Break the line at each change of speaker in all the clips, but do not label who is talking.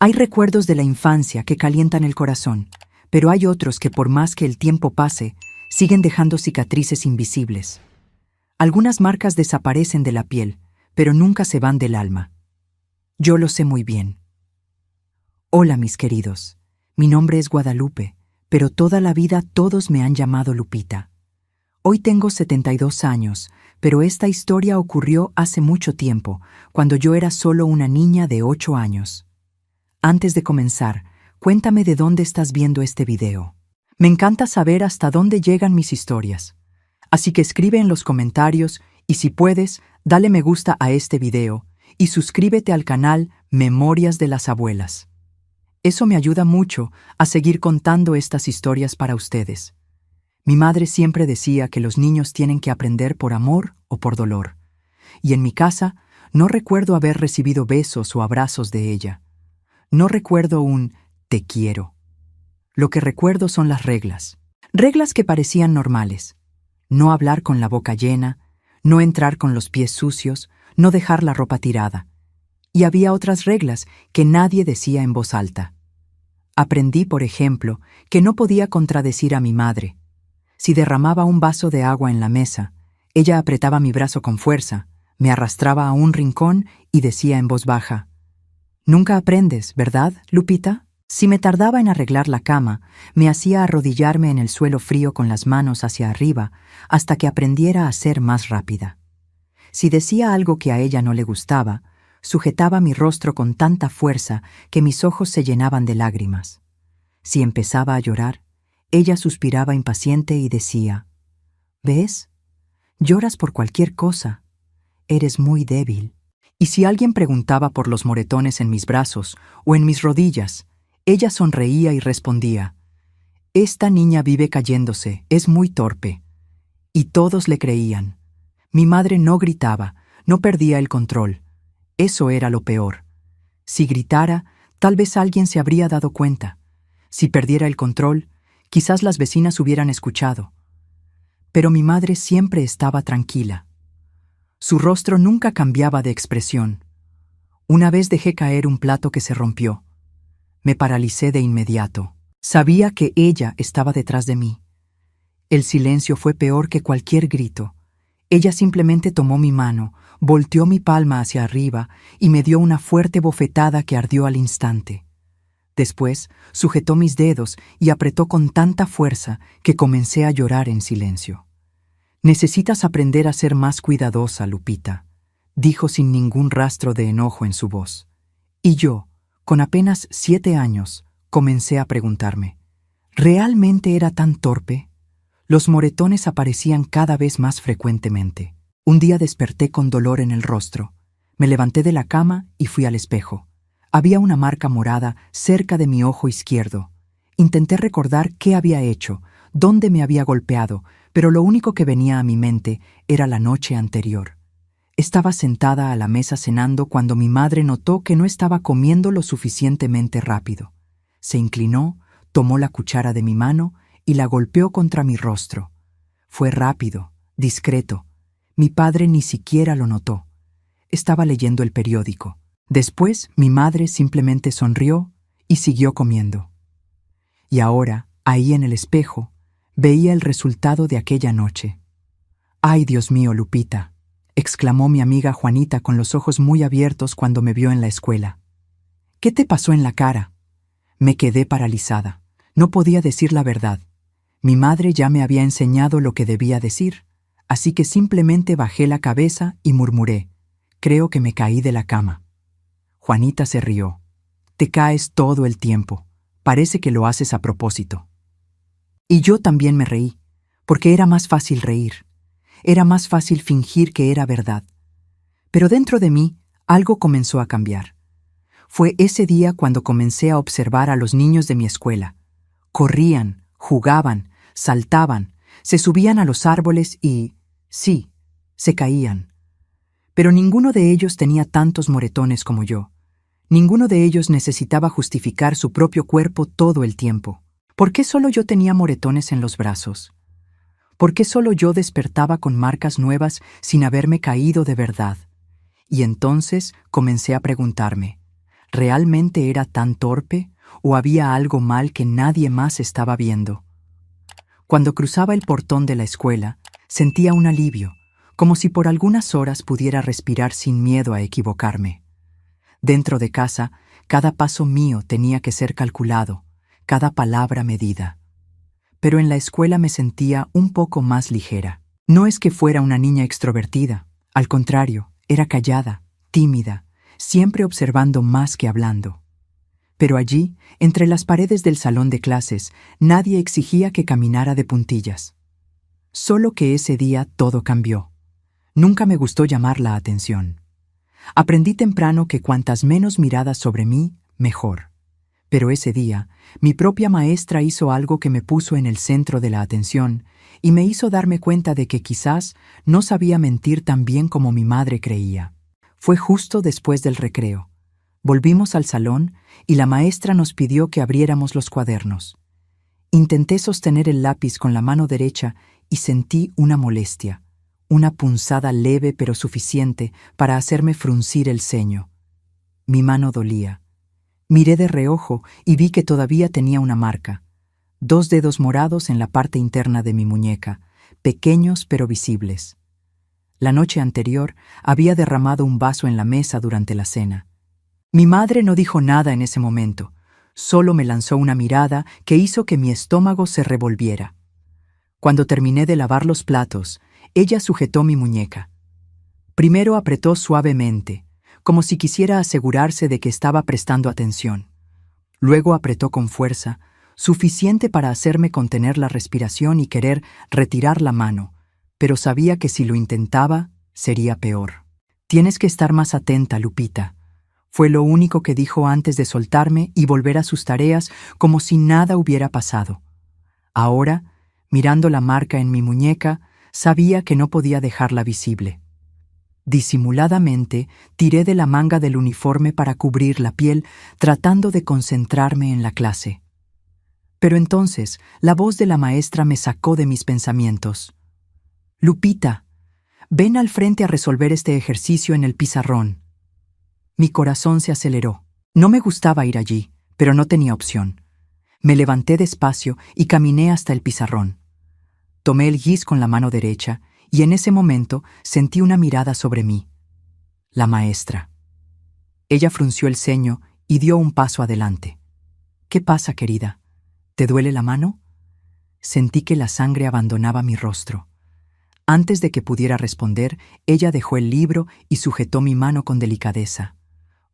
Hay recuerdos de la infancia que calientan el corazón, pero hay otros que por más que el tiempo pase, siguen dejando cicatrices invisibles. Algunas marcas desaparecen de la piel, pero nunca se van del alma. Yo lo sé muy bien. Hola, mis queridos. Mi nombre es Guadalupe, pero toda la vida todos me han llamado Lupita. Hoy tengo 72 años, pero esta historia ocurrió hace mucho tiempo, cuando yo era solo una niña de 8 años. Antes de comenzar, cuéntame de dónde estás viendo este video. Me encanta saber hasta dónde llegan mis historias. Así que escribe en los comentarios y si puedes, dale me gusta a este video y suscríbete al canal Memorias de las Abuelas. Eso me ayuda mucho a seguir contando estas historias para ustedes. Mi madre siempre decía que los niños tienen que aprender por amor o por dolor. Y en mi casa no recuerdo haber recibido besos o abrazos de ella. No recuerdo un «te quiero». Lo que recuerdo son las reglas. Reglas que parecían normales. No hablar con la boca llena, no entrar con los pies sucios, no dejar la ropa tirada. Y había otras reglas que nadie decía en voz alta. Aprendí, por ejemplo, que no podía contradecir a mi madre. Si derramaba un vaso de agua en la mesa, ella apretaba mi brazo con fuerza, me arrastraba a un rincón y decía en voz baja: «Nunca aprendes, ¿verdad, Lupita?». Si me tardaba en arreglar la cama, me hacía arrodillarme en el suelo frío con las manos hacia arriba hasta que aprendiera a ser más rápida. Si decía algo que a ella no le gustaba, sujetaba mi rostro con tanta fuerza que mis ojos se llenaban de lágrimas. Si empezaba a llorar, ella suspiraba impaciente y decía: «¿Ves? Lloras por cualquier cosa. Eres muy débil». Y si alguien preguntaba por los moretones en mis brazos o en mis rodillas, ella sonreía y respondía: «Esta niña vive cayéndose, es muy torpe». Y todos le creían. Mi madre no gritaba, no perdía el control. Eso era lo peor. Si gritara, tal vez alguien se habría dado cuenta. Si perdiera el control, quizás las vecinas hubieran escuchado. Pero mi madre siempre estaba tranquila. Su rostro nunca cambiaba de expresión. Una vez dejé caer un plato que se rompió. Me paralicé de inmediato. Sabía que ella estaba detrás de mí. El silencio fue peor que cualquier grito. Ella simplemente tomó mi mano, volteó mi palma hacia arriba y me dio una fuerte bofetada que ardió al instante. Después, sujetó mis dedos y apretó con tanta fuerza que comencé a llorar en silencio. «Necesitas aprender a ser más cuidadosa, Lupita», dijo sin ningún rastro de enojo en su voz. Y yo, con apenas 7 años, comencé a preguntarme: ¿realmente era tan torpe? Los moretones aparecían cada vez más frecuentemente. Un día desperté con dolor en el rostro. Me levanté de la cama y fui al espejo. Había una marca morada cerca de mi ojo izquierdo. Intenté recordar qué había hecho, dónde me había golpeado, pero lo único que venía a mi mente era la noche anterior. Estaba sentada a la mesa cenando cuando mi madre notó que no estaba comiendo lo suficientemente rápido. Se inclinó, tomó la cuchara de mi mano y la golpeó contra mi rostro. Fue rápido, discreto. Mi padre ni siquiera lo notó. Estaba leyendo el periódico. Después, mi madre simplemente sonrió y siguió comiendo. Y ahora, ahí en el espejo, veía el resultado de aquella noche. «¡Ay, Dios mío, Lupita!», exclamó mi amiga Juanita con los ojos muy abiertos cuando me vio en la escuela. «¿Qué te pasó en la cara?». Me quedé paralizada. No podía decir la verdad. Mi madre ya me había enseñado lo que debía decir, así que simplemente bajé la cabeza y murmuré: «Creo que me caí de la cama». Juanita se rió. «Te caes todo el tiempo. Parece que lo haces a propósito». Y yo también me reí, porque era más fácil reír. Era más fácil fingir que era verdad. Pero dentro de mí, algo comenzó a cambiar. Fue ese día cuando comencé a observar a los niños de mi escuela. Corrían, jugaban, saltaban, se subían a los árboles y, sí, se caían. Pero ninguno de ellos tenía tantos moretones como yo. Ninguno de ellos necesitaba justificar su propio cuerpo todo el tiempo. ¿Por qué solo yo tenía moretones en los brazos? ¿Por qué solo yo despertaba con marcas nuevas sin haberme caído de verdad? Y entonces comencé a preguntarme: ¿Realmente era tan torpe o había algo mal que nadie más estaba viendo? Cuando cruzaba el portón de la escuela, sentía un alivio, como si por algunas horas pudiera respirar sin miedo a equivocarme. Dentro de casa, cada paso mío tenía que ser calculado, cada palabra medida. Pero en la escuela me sentía un poco más ligera. No es que fuera una niña extrovertida, al contrario, era callada, tímida, siempre observando más que hablando. Pero allí, entre las paredes del salón de clases, nadie exigía que caminara de puntillas. Solo que ese día todo cambió. Nunca me gustó llamar la atención. Aprendí temprano que cuantas menos miradas sobre mí, mejor. Pero ese día, mi propia maestra hizo algo que me puso en el centro de la atención y me hizo darme cuenta de que quizás no sabía mentir tan bien como mi madre creía. Fue justo después del recreo. Volvimos al salón y la maestra nos pidió que abriéramos los cuadernos. Intenté sostener el lápiz con la mano derecha y sentí una molestia, una punzada leve pero suficiente para hacerme fruncir el ceño. Mi mano dolía. Miré de reojo y vi que todavía tenía una marca, 2 dedos morados en la parte interna de mi muñeca, pequeños pero visibles. La noche anterior había derramado un vaso en la mesa durante la cena. Mi madre no dijo nada en ese momento, solo me lanzó una mirada que hizo que mi estómago se revolviera. Cuando terminé de lavar los platos, ella sujetó mi muñeca. Primero apretó suavemente, como si quisiera asegurarse de que estaba prestando atención. Luego apretó con fuerza, suficiente para hacerme contener la respiración y querer retirar la mano, pero sabía que si lo intentaba, sería peor. «Tienes que estar más atenta, Lupita», fue lo único que dijo antes de soltarme y volver a sus tareas como si nada hubiera pasado. Ahora, mirando la marca en mi muñeca, sabía que no podía dejarla visible. Disimuladamente, tiré de la manga del uniforme para cubrir la piel, tratando de concentrarme en la clase. Pero entonces, la voz de la maestra me sacó de mis pensamientos. «Lupita, ven al frente a resolver este ejercicio en el pizarrón». Mi corazón se aceleró. No me gustaba ir allí, pero no tenía opción. Me levanté despacio y caminé hasta el pizarrón. Tomé el gis con la mano derecha y en ese momento sentí una mirada sobre mí. La maestra. Ella frunció el ceño y dio un paso adelante. «¿Qué pasa, querida? ¿Te duele la mano?» Sentí que la sangre abandonaba mi rostro. Antes de que pudiera responder, ella dejó el libro y sujetó mi mano con delicadeza.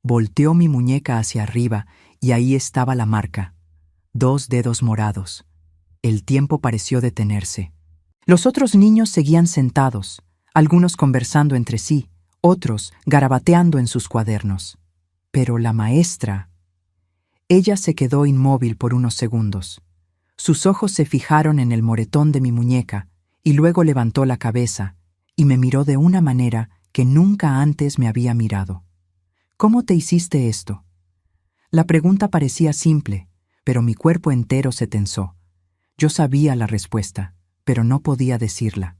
Volteó mi muñeca hacia arriba y ahí estaba la marca. 2 dedos morados. El tiempo pareció detenerse. Los otros niños seguían sentados, algunos conversando entre sí, otros garabateando en sus cuadernos. Pero la maestra... Ella se quedó inmóvil por unos segundos. Sus ojos se fijaron en el moretón de mi muñeca y luego levantó la cabeza y me miró de una manera que nunca antes me había mirado. «¿Cómo te hiciste esto?» La pregunta parecía simple, pero mi cuerpo entero se tensó. Yo sabía la respuesta, pero no podía decirla.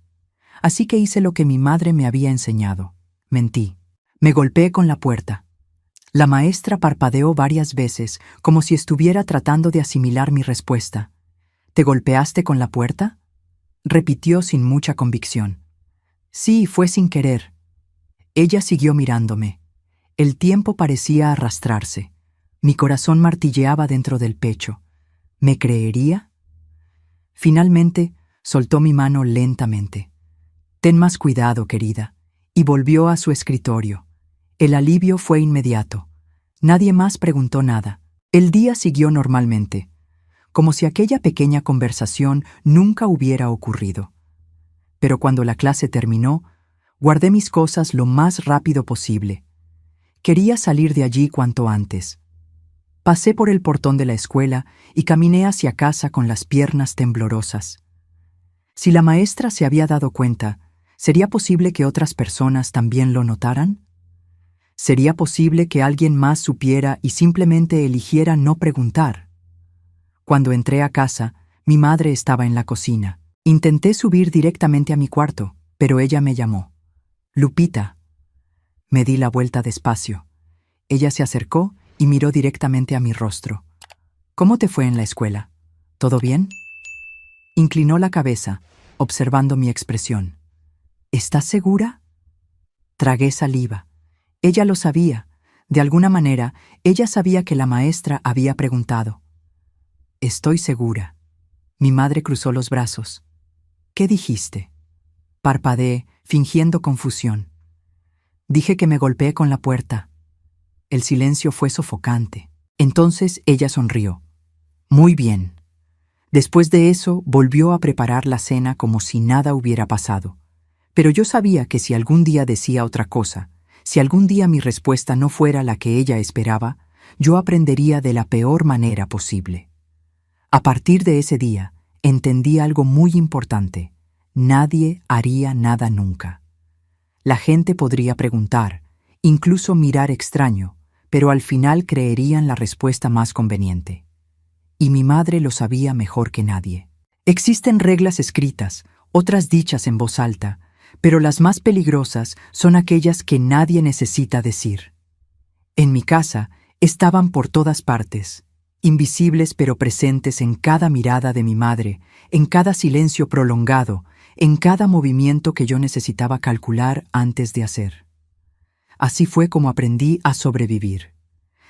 Así que hice lo que mi madre me había enseñado. Mentí. Me golpeé con la puerta. La maestra parpadeó varias veces, como si estuviera tratando de asimilar mi respuesta. «¿Te golpeaste con la puerta?», repitió sin mucha convicción. «Sí, fue sin querer». Ella siguió mirándome. El tiempo parecía arrastrarse. Mi corazón martilleaba dentro del pecho. ¿Me creería? Finalmente, soltó mi mano lentamente. «Ten más cuidado, querida», y volvió a su escritorio. El alivio fue inmediato. Nadie más preguntó nada. El día siguió normalmente, como si aquella pequeña conversación nunca hubiera ocurrido. Pero cuando la clase terminó, guardé mis cosas lo más rápido posible. Quería salir de allí cuanto antes. Pasé por el portón de la escuela y caminé hacia casa con las piernas temblorosas. Si la maestra se había dado cuenta, ¿sería posible que otras personas también lo notaran? ¿Sería posible que alguien más supiera y simplemente eligiera no preguntar? Cuando entré a casa, mi madre estaba en la cocina. Intenté subir directamente a mi cuarto, pero ella me llamó. «Lupita». Me di la vuelta despacio. Ella se acercó y miró directamente a mi rostro. ¿Cómo te fue en la escuela? ¿Todo bien? Inclinó la cabeza, observando mi expresión. ¿Estás segura? Tragué saliva. Ella lo sabía. De alguna manera, ella sabía que la maestra había preguntado. Estoy segura. Mi madre cruzó los brazos. ¿Qué dijiste? Parpadeé, fingiendo confusión. Dije que me golpeé con la puerta. El silencio fue sofocante. Entonces ella sonrió. Muy bien. Después de eso, volvió a preparar la cena como si nada hubiera pasado. Pero yo sabía que si algún día decía otra cosa, si algún día mi respuesta no fuera la que ella esperaba, yo aprendería de la peor manera posible. A partir de ese día, entendí algo muy importante. Nadie haría nada nunca. La gente podría preguntar, incluso mirar extraño, pero al final creerían la respuesta más conveniente. Y mi madre lo sabía mejor que nadie. Existen reglas escritas, otras dichas en voz alta, pero las más peligrosas son aquellas que nadie necesita decir. En mi casa estaban por todas partes, invisibles pero presentes en cada mirada de mi madre, en cada silencio prolongado, en cada movimiento que yo necesitaba calcular antes de hacer. Así fue como aprendí a sobrevivir.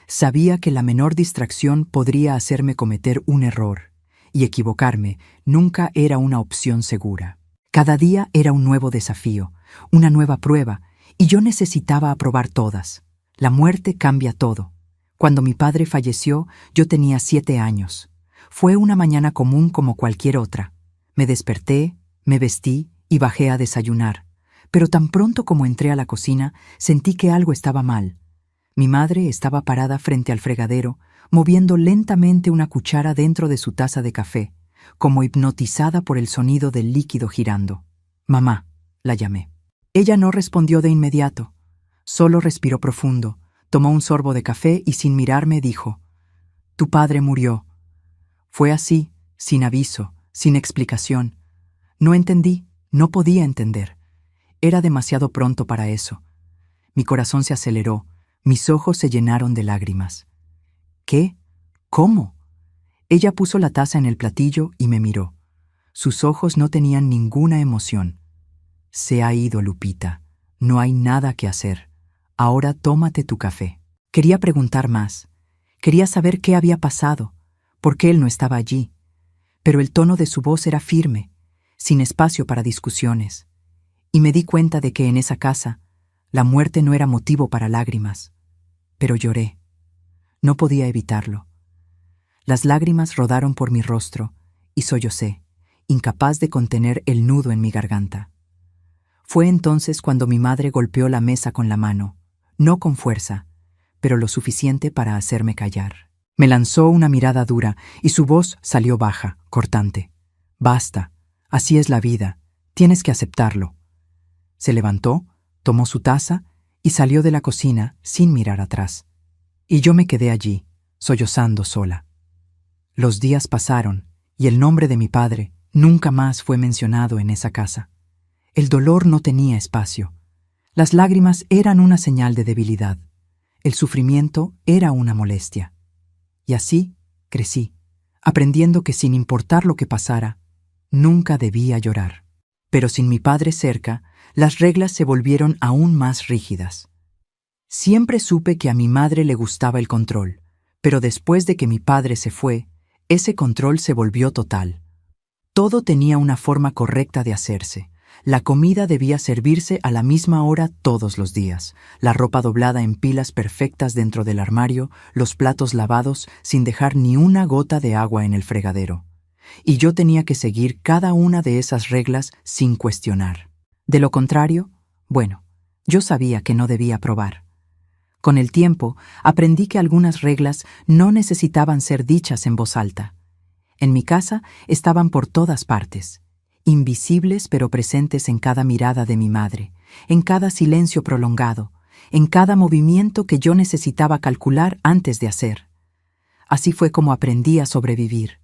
Sabía que la menor distracción podría hacerme cometer un error, y equivocarme nunca era una opción segura. Cada día era un nuevo desafío, una nueva prueba, y yo necesitaba aprobar todas. La muerte cambia todo. Cuando mi padre falleció, yo tenía 7 años. Fue una mañana común como cualquier otra. Me desperté, me vestí y bajé a desayunar. Pero tan pronto como entré a la cocina, sentí que algo estaba mal. Mi madre estaba parada frente al fregadero, moviendo lentamente una cuchara dentro de su taza de café, como hipnotizada por el sonido del líquido girando. «Mamá», la llamé. Ella no respondió de inmediato. Solo respiró profundo, tomó un sorbo de café y sin mirarme dijo, «Tu padre murió». Fue así, sin aviso, sin explicación. No entendí, no podía entender. Era demasiado pronto para eso. Mi corazón se aceleró, mis ojos se llenaron de lágrimas. ¿Qué? ¿Cómo? Ella puso la taza en el platillo y me miró. Sus ojos no tenían ninguna emoción. Se ha ido, Lupita. No hay nada que hacer. Ahora tómate tu café. Quería preguntar más. Quería saber qué había pasado, por qué él no estaba allí. Pero el tono de su voz era firme, sin espacio para discusiones. Y me di cuenta de que en esa casa, la muerte no era motivo para lágrimas. Pero lloré. No podía evitarlo. Las lágrimas rodaron por mi rostro y sollocé, incapaz de contener el nudo en mi garganta. Fue entonces cuando mi madre golpeó la mesa con la mano, no con fuerza, pero lo suficiente para hacerme callar. Me lanzó una mirada dura y su voz salió baja, cortante. «Basta, así es la vida, tienes que aceptarlo». Se levantó, tomó su taza y salió de la cocina sin mirar atrás. Y yo me quedé allí, sollozando sola. Los días pasaron y el nombre de mi padre nunca más fue mencionado en esa casa. El dolor no tenía espacio. Las lágrimas eran una señal de debilidad. El sufrimiento era una molestia. Y así crecí, aprendiendo que sin importar lo que pasara, nunca debía llorar. Pero sin mi padre cerca, las reglas se volvieron aún más rígidas. Siempre supe que a mi madre le gustaba el control, pero después de que mi padre se fue, ese control se volvió total. Todo tenía una forma correcta de hacerse. La comida debía servirse a la misma hora todos los días, la ropa doblada en pilas perfectas dentro del armario, los platos lavados sin dejar ni una gota de agua en el fregadero. Y yo tenía que seguir cada una de esas reglas sin cuestionar. De lo contrario, bueno, yo sabía que no debía probar. Con el tiempo, aprendí que algunas reglas no necesitaban ser dichas en voz alta. En mi casa estaban por todas partes, invisibles pero presentes en cada mirada de mi madre, en cada silencio prolongado, en cada movimiento que yo necesitaba calcular antes de hacer. Así fue como aprendí a sobrevivir.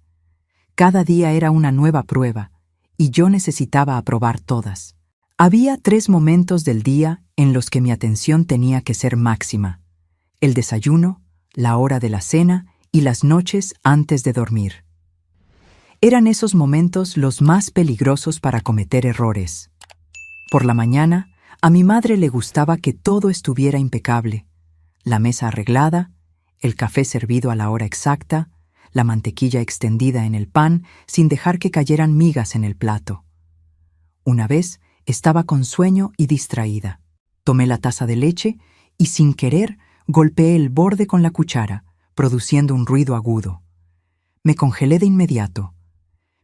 Cada día era una nueva prueba, y yo necesitaba aprobar todas. Había 3 momentos del día en los que mi atención tenía que ser máxima: el desayuno, la hora de la cena y las noches antes de dormir. Eran esos momentos los más peligrosos para cometer errores. Por la mañana, a mi madre le gustaba que todo estuviera impecable: la mesa arreglada, el café servido a la hora exacta, la mantequilla extendida en el pan sin dejar que cayeran migas en el plato. Una vez estaba con sueño y distraída. Tomé la taza de leche y sin querer golpeé el borde con la cuchara, produciendo un ruido agudo. Me congelé de inmediato.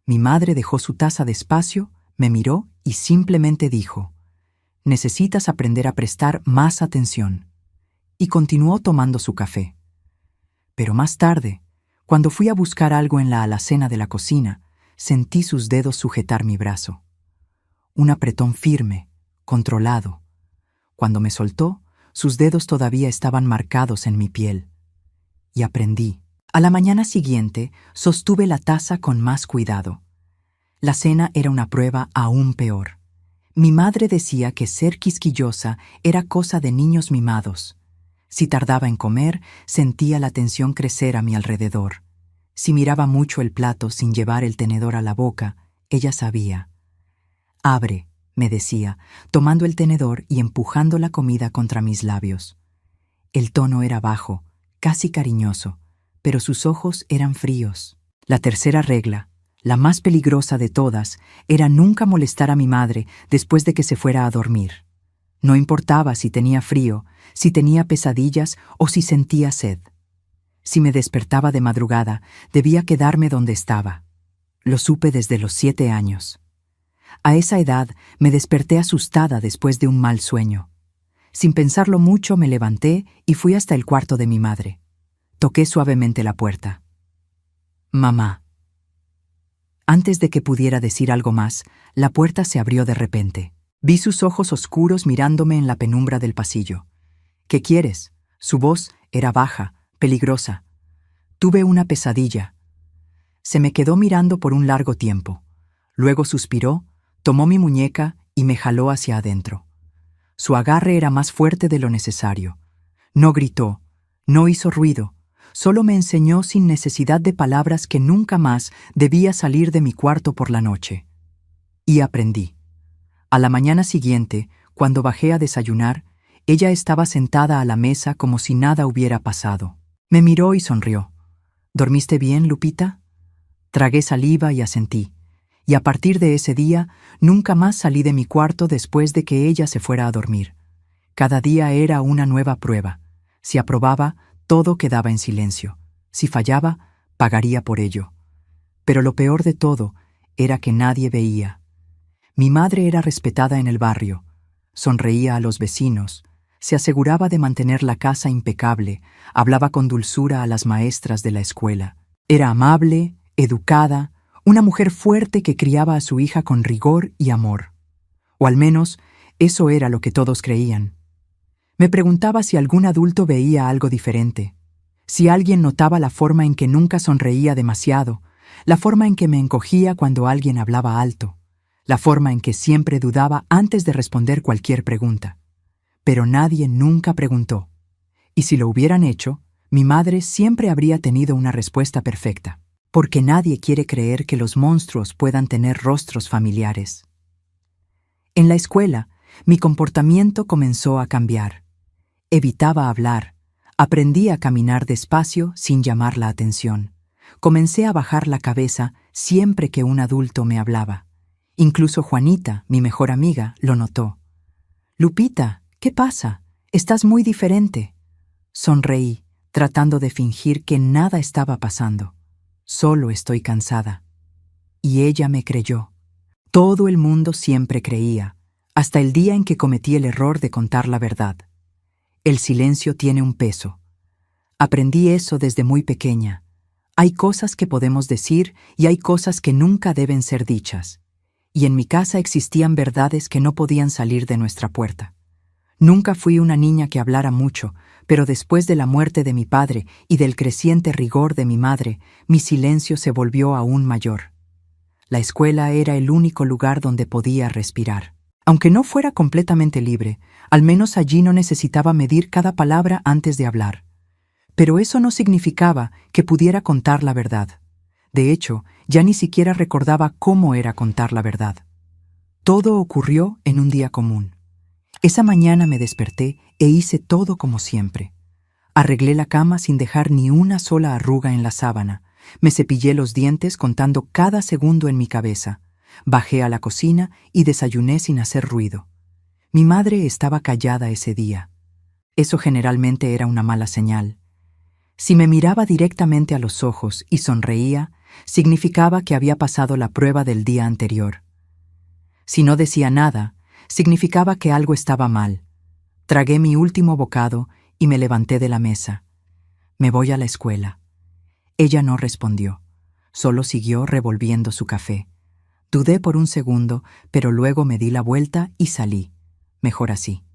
Mi madre dejó su taza despacio, me miró y simplemente dijo: «Necesitas aprender a prestar más atención». Y continuó tomando su café. Pero más tarde, cuando fui a buscar algo en la alacena de la cocina, sentí sus dedos sujetar mi brazo. Un apretón firme, controlado. Cuando me soltó, sus dedos todavía estaban marcados en mi piel. Y aprendí. A la mañana siguiente, sostuve la taza con más cuidado. La cena era una prueba aún peor. Mi madre decía que ser quisquillosa era cosa de niños mimados. Si tardaba en comer, sentía la tensión crecer a mi alrededor. Si miraba mucho el plato sin llevar el tenedor a la boca, ella sabía. «Abre», me decía, tomando el tenedor y empujando la comida contra mis labios. El tono era bajo, casi cariñoso, pero sus ojos eran fríos. La tercera regla, la más peligrosa de todas, era nunca molestar a mi madre después de que se fuera a dormir. No importaba si tenía frío, si tenía pesadillas o si sentía sed. Si me despertaba de madrugada, debía quedarme donde estaba. Lo supe desde los 7 años. A esa edad me desperté asustada después de un mal sueño. Sin pensarlo mucho me levanté y fui hasta el cuarto de mi madre. Toqué suavemente la puerta. «Mamá». Antes de que pudiera decir algo más, la puerta se abrió de repente. Vi sus ojos oscuros mirándome en la penumbra del pasillo. «¿Qué quieres?». Su voz era baja, peligrosa. «Tuve una pesadilla». Se me quedó mirando por un largo tiempo. Luego suspiró, tomó mi muñeca y me jaló hacia adentro. Su agarre era más fuerte de lo necesario. No gritó, no hizo ruido, solo me enseñó sin necesidad de palabras que nunca más debía salir de mi cuarto por la noche. Y aprendí. A la mañana siguiente, cuando bajé a desayunar, ella estaba sentada a la mesa como si nada hubiera pasado. Me miró y sonrió. «¿Dormiste bien, Lupita?». Tragué saliva y asentí. Y a partir de ese día, nunca más salí de mi cuarto después de que ella se fuera a dormir. Cada día era una nueva prueba. Si aprobaba, todo quedaba en silencio. Si fallaba, pagaría por ello. Pero lo peor de todo era que nadie veía. Mi madre era respetada en el barrio. Sonreía a los vecinos. Se aseguraba de mantener la casa impecable. Hablaba con dulzura a las maestras de la escuela. Era amable, educada, una mujer fuerte que criaba a su hija con rigor y amor. O al menos, eso era lo que todos creían. Me preguntaba si algún adulto veía algo diferente, si alguien notaba la forma en que nunca sonreía demasiado, la forma en que me encogía cuando alguien hablaba alto, la forma en que siempre dudaba antes de responder cualquier pregunta. Pero nadie nunca preguntó. Y si lo hubieran hecho, mi madre siempre habría tenido una respuesta perfecta. Porque nadie quiere creer que los monstruos puedan tener rostros familiares. En la escuela, mi comportamiento comenzó a cambiar. Evitaba hablar, aprendí a caminar despacio sin llamar la atención. Comencé a bajar la cabeza siempre que un adulto me hablaba. Incluso Juanita, mi mejor amiga, lo notó. «Lupita, ¿qué pasa? Estás muy diferente». Sonreí, tratando de fingir que nada estaba pasando. «Solo estoy cansada». Y ella me creyó. Todo el mundo siempre creía, hasta el día en que cometí el error de contar la verdad. El silencio tiene un peso. Aprendí eso desde muy pequeña. Hay cosas que podemos decir y hay cosas que nunca deben ser dichas. Y en mi casa existían verdades que no podían salir de nuestra puerta. Nunca fui una niña que hablara mucho, pero después de la muerte de mi padre y del creciente rigor de mi madre, mi silencio se volvió aún mayor. La escuela era el único lugar donde podía respirar. Aunque no fuera completamente libre, al menos allí no necesitaba medir cada palabra antes de hablar. Pero eso no significaba que pudiera contar la verdad. De hecho, ya ni siquiera recordaba cómo era contar la verdad. Todo ocurrió en un día común. Esa mañana me desperté e hice todo como siempre. Arreglé la cama sin dejar ni una sola arruga en la sábana. Me cepillé los dientes contando cada segundo en mi cabeza. Bajé a la cocina y desayuné sin hacer ruido. Mi madre estaba callada ese día. Eso generalmente era una mala señal. Si me miraba directamente a los ojos y sonreía, significaba que había pasado la prueba del día anterior. Si no decía nada, significaba que algo estaba mal. Tragué mi último bocado y me levanté de la mesa. Me voy a la escuela. Ella no respondió, solo siguió revolviendo su café. Dudé por un segundo, pero luego me di la vuelta y salí. Mejor así.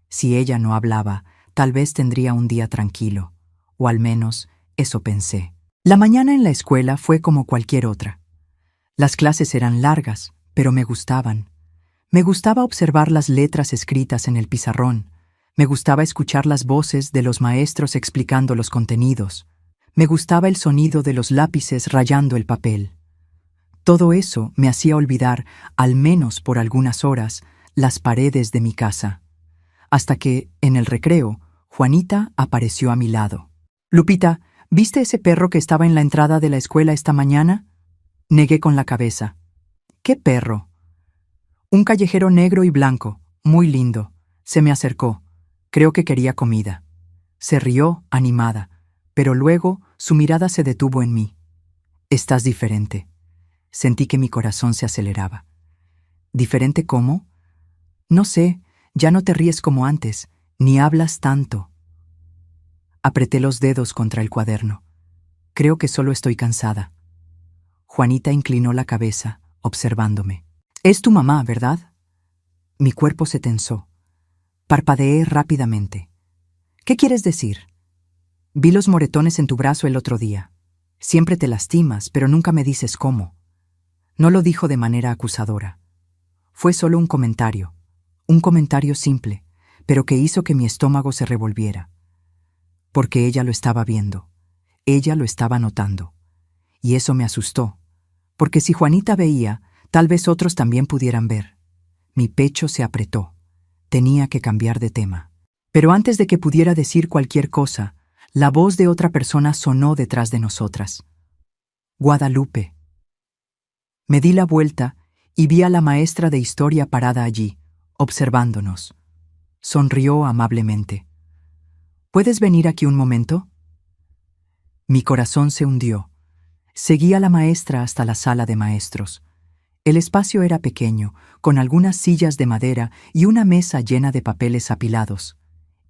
Si ella no hablaba, tal vez tendría un día tranquilo, o al menos eso pensé. La mañana en la escuela fue como cualquier otra. Las clases eran largas, pero me gustaban. Me gustaba observar las letras escritas en el pizarrón. Me gustaba escuchar las voces de los maestros explicando los contenidos. Me gustaba el sonido de los lápices rayando el papel. Todo eso me hacía olvidar, al menos por algunas horas, las paredes de mi casa. Hasta que, en el recreo, Juanita apareció a mi lado. «Lupita, ¿viste ese perro que estaba en la entrada de la escuela esta mañana?» Negué con la cabeza. «¿Qué perro?» «Un callejero negro y blanco, muy lindo. Se me acercó. Creo que quería comida». Se rió, animada, pero luego su mirada se detuvo en mí. «Estás diferente». Sentí que mi corazón se aceleraba. ¿Diferente cómo? No sé, ya no te ríes como antes, ni hablas tanto. Apreté los dedos contra el cuaderno. Creo que solo estoy cansada. Juanita inclinó la cabeza, observándome. «Es tu mamá, ¿verdad?» Mi cuerpo se tensó. Parpadeé rápidamente. «¿Qué quieres decir?» «Vi los moretones en tu brazo el otro día. Siempre te lastimas, pero nunca me dices cómo». No lo dijo de manera acusadora. Fue solo un comentario simple, pero que hizo que mi estómago se revolviera. Porque ella lo estaba viendo, ella lo estaba notando. Y eso me asustó, porque si Juanita veía, tal vez otros también pudieran ver. Mi pecho se apretó. Tenía que cambiar de tema. Pero antes de que pudiera decir cualquier cosa, la voz de otra persona sonó detrás de nosotras. «Guadalupe». Me di la vuelta y vi a la maestra de historia parada allí, observándonos. Sonrió amablemente. «¿Puedes venir aquí un momento?» Mi corazón se hundió. Seguí a la maestra hasta la sala de maestros. El espacio era pequeño, con algunas sillas de madera y una mesa llena de papeles apilados.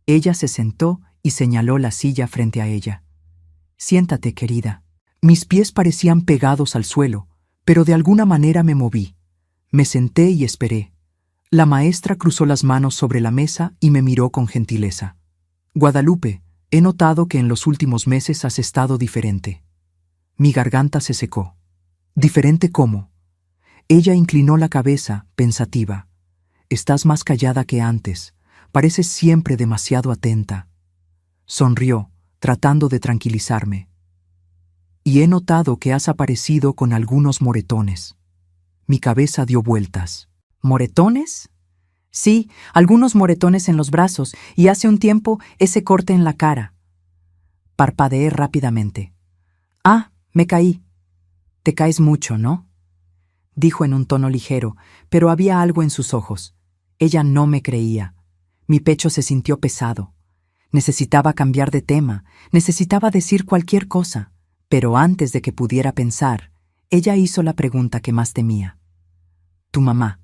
Ella se sentó y señaló la silla frente a ella. «Siéntate, querida». Mis pies parecían pegados al suelo, pero de alguna manera me moví. Me senté y esperé. La maestra cruzó las manos sobre la mesa y me miró con gentileza. «Guadalupe, he notado que en los últimos meses has estado diferente». Mi garganta se secó. «¿Diferente cómo?» Ella inclinó la cabeza, pensativa. «Estás más callada que antes. Pareces siempre demasiado atenta». Sonrió, tratando de tranquilizarme. «Y he notado que has aparecido con algunos moretones». Mi cabeza dio vueltas. «¿Moretones?» «Sí, algunos moretones en los brazos y hace un tiempo ese corte en la cara». Parpadeé rápidamente. «Ah, me caí». «Te caes mucho, ¿no?», dijo en un tono ligero, pero había algo en sus ojos. Ella no me creía. Mi pecho se sintió pesado. Necesitaba cambiar de tema, necesitaba decir cualquier cosa. Pero antes de que pudiera pensar, ella hizo la pregunta que más temía. «¿Tu mamá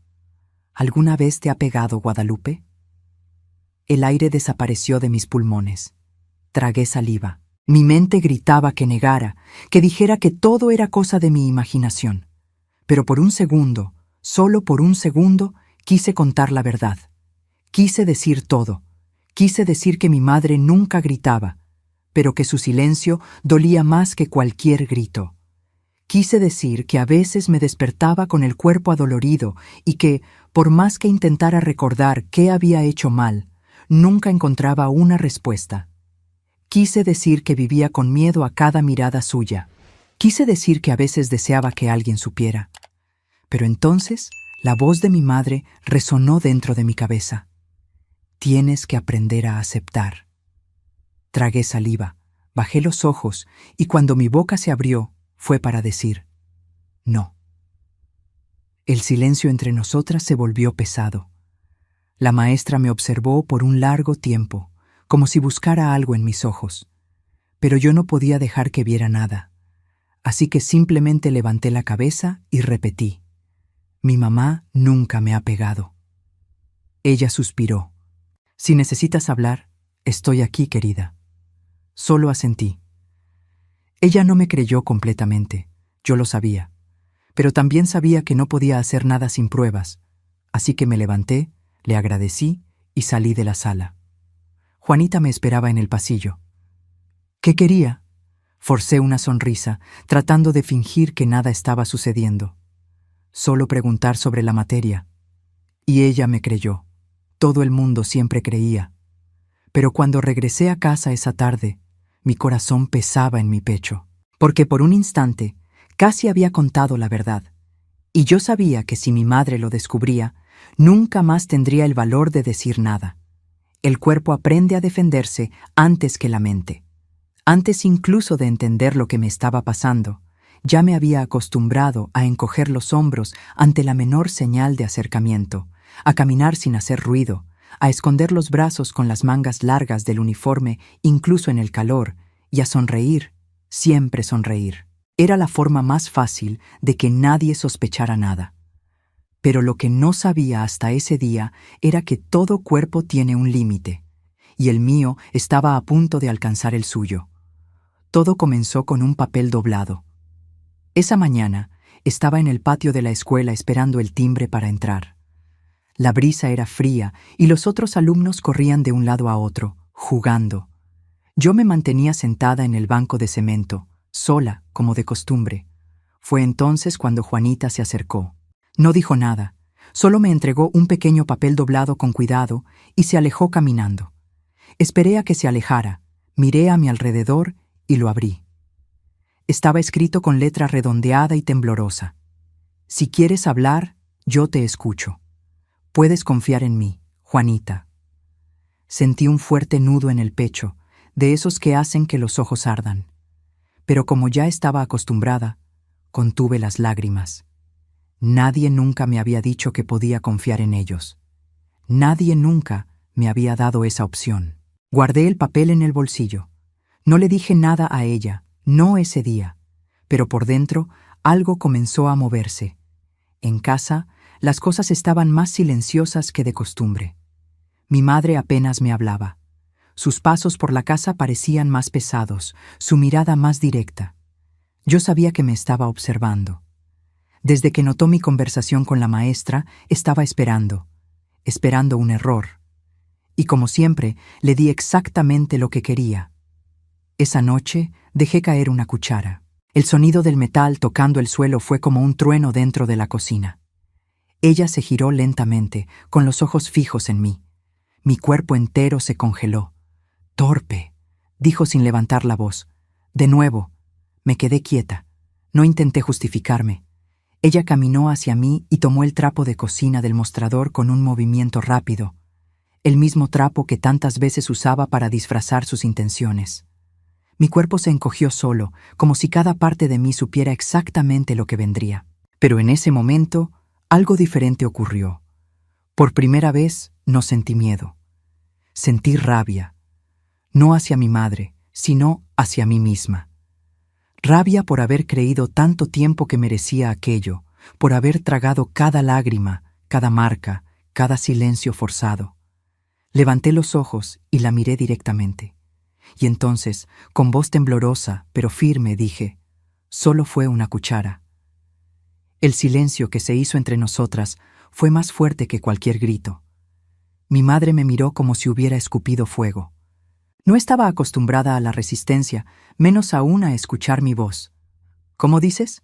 alguna vez te ha pegado, Guadalupe?» El aire desapareció de mis pulmones. Tragué saliva. Mi mente gritaba que negara, que dijera que todo era cosa de mi imaginación. Pero por un segundo, solo por un segundo, quise contar la verdad. Quise decir todo. Quise decir que mi madre nunca gritaba, pero que su silencio dolía más que cualquier grito. Quise decir que a veces me despertaba con el cuerpo adolorido y que, por más que intentara recordar qué había hecho mal, nunca encontraba una respuesta. Quise decir que vivía con miedo a cada mirada suya. Quise decir que a veces deseaba que alguien supiera. Pero entonces la voz de mi madre resonó dentro de mi cabeza. Tienes que aprender a aceptar. Tragué saliva, bajé los ojos y cuando mi boca se abrió fue para decir, no. El silencio entre nosotras se volvió pesado. La maestra me observó por un largo tiempo, como si buscara algo en mis ojos. Pero yo no podía dejar que viera nada. Así que simplemente levanté la cabeza y repetí. Mi mamá nunca me ha pegado. Ella suspiró. Si necesitas hablar, estoy aquí, querida. Solo asentí. Ella no me creyó completamente, yo lo sabía. Pero también sabía que no podía hacer nada sin pruebas. Así que me levanté, le agradecí y salí de la sala. Juanita me esperaba en el pasillo. ¿Qué quería? Forcé una sonrisa, tratando de fingir que nada estaba sucediendo. Solo preguntar sobre la materia. Y ella me creyó. Todo el mundo siempre creía. Pero cuando regresé a casa esa tarde, mi corazón pesaba en mi pecho. Porque por un instante, casi había contado la verdad. Y yo sabía que si mi madre lo descubría, nunca más tendría el valor de decir nada. El cuerpo aprende a defenderse antes que la mente. Antes incluso de entender lo que me estaba pasando, ya me había acostumbrado a encoger los hombros ante la menor señal de acercamiento, a caminar sin hacer ruido, a esconder los brazos con las mangas largas del uniforme incluso en el calor, y a sonreír, siempre sonreír. Era la forma más fácil de que nadie sospechara nada. Pero lo que no sabía hasta ese día era que todo cuerpo tiene un límite, y el mío estaba a punto de alcanzar el suyo. Todo comenzó con un papel doblado. Esa mañana estaba en el patio de la escuela esperando el timbre para entrar. La brisa era fría y los otros alumnos corrían de un lado a otro, jugando. Yo me mantenía sentada en el banco de cemento, sola, como de costumbre. Fue entonces cuando Juanita se acercó. No dijo nada, solo me entregó un pequeño papel doblado con cuidado y se alejó caminando. Esperé a que se alejara, miré a mi alrededor y lo abrí. Estaba escrito con letra redondeada y temblorosa. Si quieres hablar, yo te escucho. Puedes confiar en mí, Juanita. Sentí un fuerte nudo en el pecho, de esos que hacen que los ojos ardan. Pero como ya estaba acostumbrada, contuve las lágrimas. Nadie nunca me había dicho que podía confiar en ellos. Nadie nunca me había dado esa opción. Guardé el papel en el bolsillo. No le dije nada a ella, no ese día, pero por dentro algo comenzó a moverse. En casa, las cosas estaban más silenciosas que de costumbre. Mi madre apenas me hablaba. Sus pasos por la casa parecían más pesados, su mirada más directa. Yo sabía que me estaba observando. Desde que notó mi conversación con la maestra, estaba esperando un error. Y como siempre, le di exactamente lo que quería. Esa noche dejé caer una cuchara. El sonido del metal tocando el suelo fue como un trueno dentro de la cocina. Ella se giró lentamente, con los ojos fijos en mí. Mi cuerpo entero se congeló. «Torpe», dijo sin levantar la voz. De nuevo, me quedé quieta. No intenté justificarme. Ella caminó hacia mí y tomó el trapo de cocina del mostrador con un movimiento rápido. El mismo trapo que tantas veces usaba para disfrazar sus intenciones. Mi cuerpo se encogió solo, como si cada parte de mí supiera exactamente lo que vendría. Pero en ese momento, algo diferente ocurrió. Por primera vez, no sentí miedo. Sentí rabia. No hacia mi madre, sino hacia mí misma. Rabia por haber creído tanto tiempo que merecía aquello, por haber tragado cada lágrima, cada marca, cada silencio forzado. Levanté los ojos y la miré directamente. Y entonces, con voz temblorosa, pero firme, dije, «Solo fue una cuchara». El silencio que se hizo entre nosotras fue más fuerte que cualquier grito. Mi madre me miró como si hubiera escupido fuego. No estaba acostumbrada a la resistencia, menos aún a escuchar mi voz. «¿Cómo dices?»,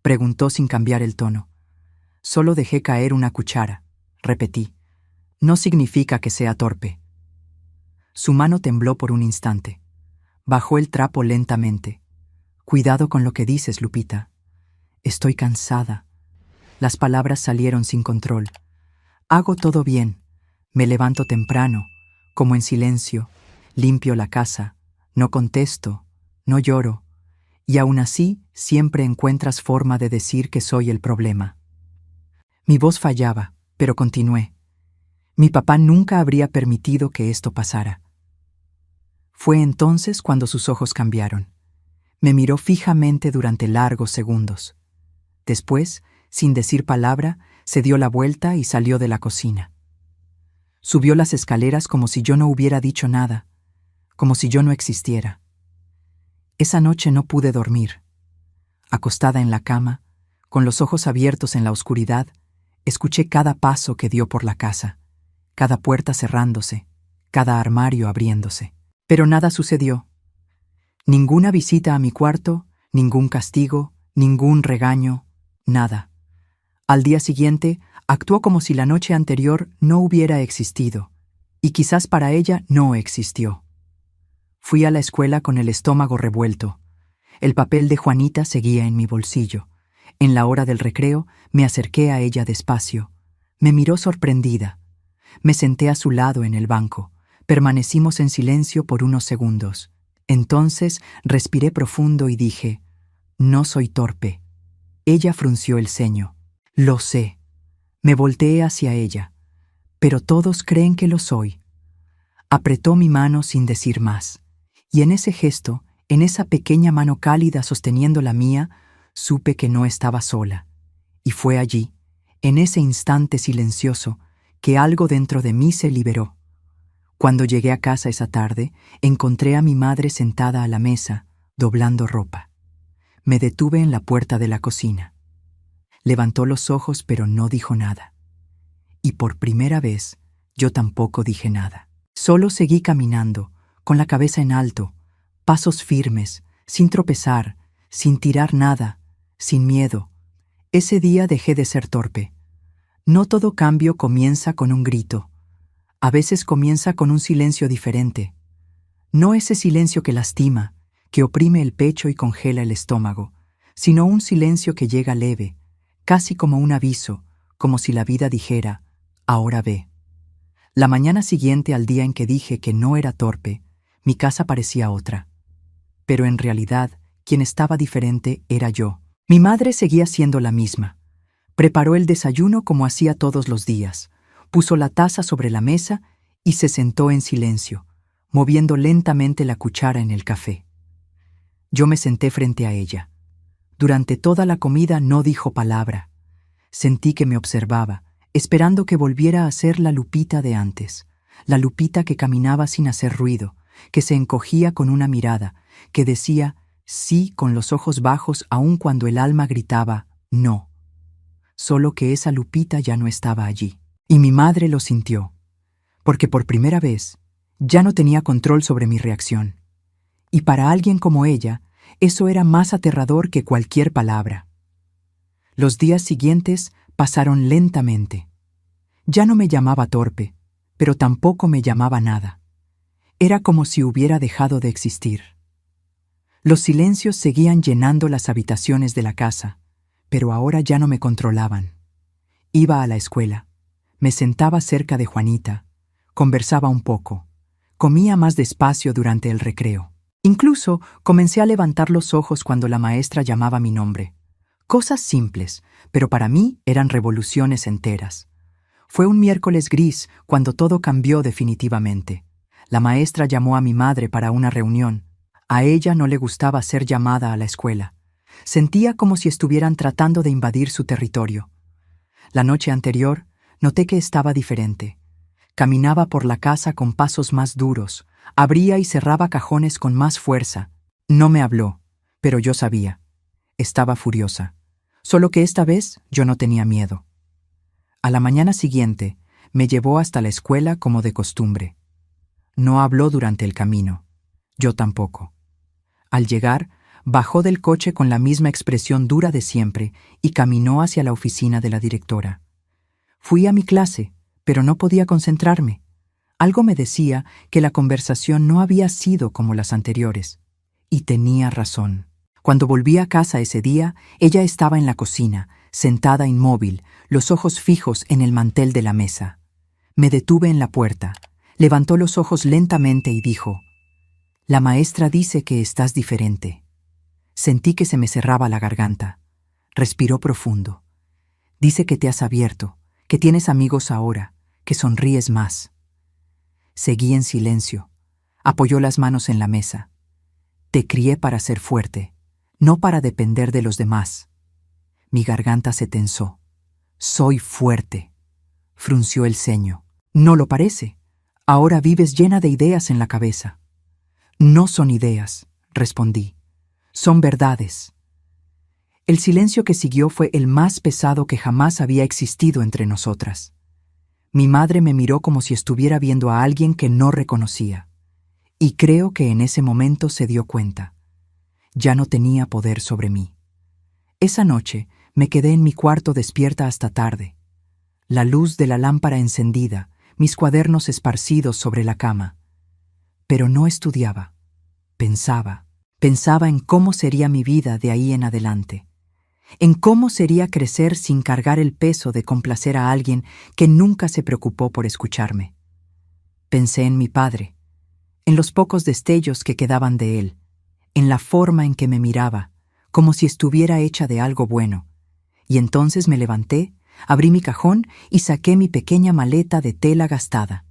preguntó sin cambiar el tono. «Solo dejé caer una cuchara», repetí. «No significa que sea torpe». Su mano tembló por un instante. Bajó el trapo lentamente. Cuidado con lo que dices, Lupita. Estoy cansada. Las palabras salieron sin control. Hago todo bien. Me levanto temprano, como en silencio, limpio la casa, no contesto, no lloro, y aún así siempre encuentras forma de decir que soy el problema. Mi voz fallaba, pero continué. Mi papá nunca habría permitido que esto pasara. Fue entonces cuando sus ojos cambiaron. Me miró fijamente durante largos segundos. Después, sin decir palabra, se dio la vuelta y salió de la cocina. Subió las escaleras como si yo no hubiera dicho nada, como si yo no existiera. Esa noche no pude dormir. Acostada en la cama, con los ojos abiertos en la oscuridad, escuché cada paso que dio por la casa, cada puerta cerrándose, cada armario abriéndose. Pero nada sucedió. Ninguna visita a mi cuarto, ningún castigo, ningún regaño, nada. Al día siguiente, actuó como si la noche anterior no hubiera existido, y quizás para ella no existió. Fui a la escuela con el estómago revuelto. El papel de Juanita seguía en mi bolsillo. En la hora del recreo, me acerqué a ella despacio. Me miró sorprendida. Me senté a su lado en el banco. Permanecimos en silencio por unos segundos. Entonces respiré profundo y dije, «No soy torpe». Ella frunció el ceño. «Lo sé». Me volteé hacia ella. «Pero todos creen que lo soy». Apretó mi mano sin decir más. Y en ese gesto, en esa pequeña mano cálida sosteniendo la mía, supe que no estaba sola. Y fue allí, en ese instante silencioso, que algo dentro de mí se liberó. Cuando llegué a casa esa tarde, encontré a mi madre sentada a la mesa, doblando ropa. Me detuve en la puerta de la cocina. Levantó los ojos, pero no dijo nada. Y por primera vez, yo tampoco dije nada. Solo seguí caminando, con la cabeza en alto, pasos firmes, sin tropezar, sin tirar nada, sin miedo. Ese día dejé de ser torpe. No todo cambio comienza con un grito. A veces comienza con un silencio diferente. No ese silencio que lastima, que oprime el pecho y congela el estómago, sino un silencio que llega leve, casi como un aviso, como si la vida dijera, «Ahora ve». La mañana siguiente al día en que dije que no era torpe, mi casa parecía otra. Pero en realidad, quien estaba diferente era yo. Mi madre seguía siendo la misma. Preparó el desayuno como hacía todos los días. Puso la taza sobre la mesa y se sentó en silencio, moviendo lentamente la cuchara en el café. Yo me senté frente a ella. Durante toda la comida no dijo palabra. Sentí que me observaba, esperando que volviera a ser la Lupita de antes, la Lupita que caminaba sin hacer ruido, que se encogía con una mirada, que decía sí con los ojos bajos aun cuando el alma gritaba no. Solo que esa Lupita ya no estaba allí. Y mi madre lo sintió, porque por primera vez ya no tenía control sobre mi reacción. Y para alguien como ella, eso era más aterrador que cualquier palabra. Los días siguientes pasaron lentamente. Ya no me llamaba torpe, pero tampoco me llamaba nada. Era como si hubiera dejado de existir. Los silencios seguían llenando las habitaciones de la casa, pero ahora ya no me controlaban. Iba a la escuela. Me sentaba cerca de Juanita, conversaba un poco, comía más despacio durante el recreo. Incluso comencé a levantar los ojos cuando la maestra llamaba mi nombre. Cosas simples, pero para mí eran revoluciones enteras. Fue un miércoles gris cuando todo cambió definitivamente. La maestra llamó a mi madre para una reunión. A ella no le gustaba ser llamada a la escuela. Sentía como si estuvieran tratando de invadir su territorio. La noche anterior, noté que estaba diferente. Caminaba por la casa con pasos más duros, abría y cerraba cajones con más fuerza. No me habló, pero yo sabía. Estaba furiosa. Solo que esta vez yo no tenía miedo. A la mañana siguiente, me llevó hasta la escuela como de costumbre. No habló durante el camino. Yo tampoco. Al llegar, bajó del coche con la misma expresión dura de siempre y caminó hacia la oficina de la directora. Fui a mi clase, pero no podía concentrarme. Algo me decía que la conversación no había sido como las anteriores. Y tenía razón. Cuando volví a casa ese día, ella estaba en la cocina, sentada inmóvil, los ojos fijos en el mantel de la mesa. Me detuve en la puerta. Levantó los ojos lentamente y dijo: «La maestra dice que estás diferente». Sentí que se me cerraba la garganta. Respiró profundo. «Dice que te has abierto, que tienes amigos ahora, que sonríes más». Seguí en silencio. Apoyó las manos en la mesa. «Te crié para ser fuerte, no para depender de los demás». Mi garganta se tensó. «Soy fuerte». Frunció el ceño. «No lo parece. Ahora vives llena de ideas en la cabeza». «No son ideas», respondí. «Son verdades». El silencio que siguió fue el más pesado que jamás había existido entre nosotras. Mi madre me miró como si estuviera viendo a alguien que no reconocía. Y creo que en ese momento se dio cuenta. Ya no tenía poder sobre mí. Esa noche me quedé en mi cuarto despierta hasta tarde. La luz de la lámpara encendida, mis cuadernos esparcidos sobre la cama. Pero no estudiaba. Pensaba en cómo sería mi vida de ahí en adelante. En cómo sería crecer sin cargar el peso de complacer a alguien que nunca se preocupó por escucharme. Pensé en mi padre, en los pocos destellos que quedaban de él, en la forma en que me miraba, como si estuviera hecha de algo bueno. Y entonces me levanté, abrí mi cajón y saqué mi pequeña maleta de tela gastada.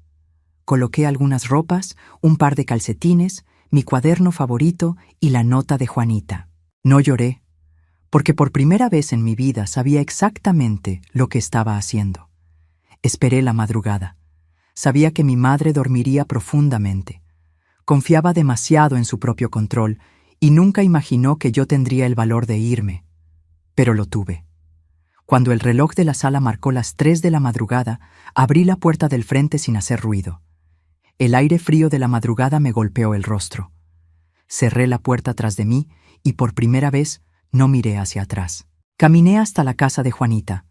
Coloqué algunas ropas, un par de calcetines, mi cuaderno favorito y la nota de Juanita. No lloré, porque por primera vez en mi vida sabía exactamente lo que estaba haciendo. Esperé la madrugada. Sabía que mi madre dormiría profundamente. Confiaba demasiado en su propio control y nunca imaginó que yo tendría el valor de irme. Pero lo tuve. Cuando el reloj de la sala marcó las 3 de la madrugada, abrí la puerta del frente sin hacer ruido. El aire frío de la madrugada me golpeó el rostro. Cerré la puerta tras de mí y por primera vez no miré hacia atrás. Caminé hasta la casa de Juanita.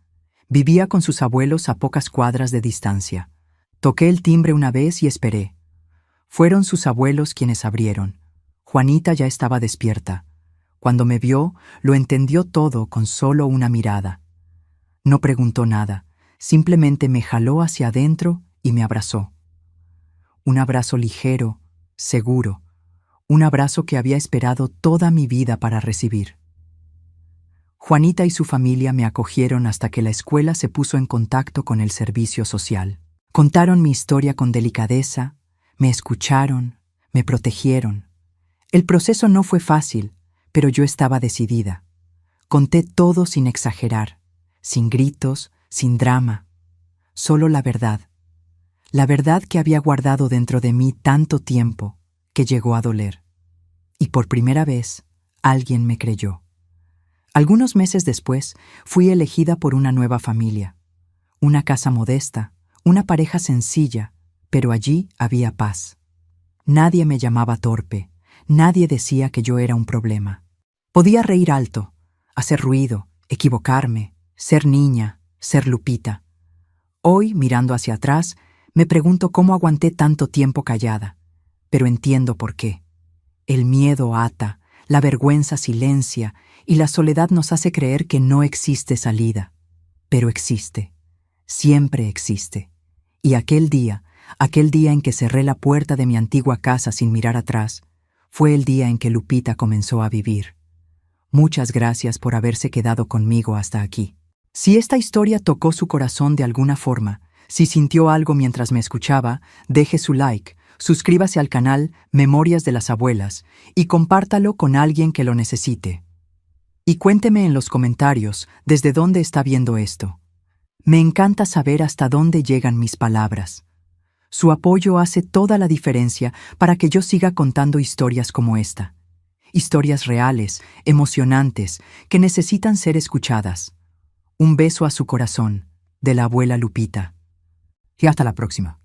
Vivía con sus abuelos a pocas cuadras de distancia. Toqué el timbre una vez y esperé. Fueron sus abuelos quienes abrieron. Juanita ya estaba despierta. Cuando me vio, lo entendió todo con solo una mirada. No preguntó nada, simplemente me jaló hacia adentro y me abrazó. Un abrazo ligero, seguro, un abrazo que había esperado toda mi vida para recibir. Juanita y su familia me acogieron hasta que la escuela se puso en contacto con el servicio social. Contaron mi historia con delicadeza, me escucharon, me protegieron. El proceso no fue fácil, pero yo estaba decidida. Conté todo sin exagerar, sin gritos, sin drama. Solo la verdad. La verdad que había guardado dentro de mí tanto tiempo que llegó a doler. Y por primera vez, alguien me creyó. Algunos meses después, fui elegida por una nueva familia. Una casa modesta, una pareja sencilla, pero allí había paz. Nadie me llamaba torpe, nadie decía que yo era un problema. Podía reír alto, hacer ruido, equivocarme, ser niña, ser Lupita. Hoy, mirando hacia atrás, me pregunto cómo aguanté tanto tiempo callada, pero entiendo por qué. El miedo ata, la vergüenza silencia y la soledad nos hace creer que no existe salida. Pero existe, siempre existe. Y aquel día en que cerré la puerta de mi antigua casa sin mirar atrás, fue el día en que Lupita comenzó a vivir. Muchas gracias por haberse quedado conmigo hasta aquí. Si esta historia tocó su corazón de alguna forma, si sintió algo mientras me escuchaba, deje su like, suscríbase al canal Memorias de las Abuelas y compártalo con alguien que lo necesite. Y cuénteme en los comentarios desde dónde está viendo esto. Me encanta saber hasta dónde llegan mis palabras. Su apoyo hace toda la diferencia para que yo siga contando historias como esta. Historias reales, emocionantes, que necesitan ser escuchadas. Un beso a su corazón, de la abuela Lupita. Y hasta la próxima.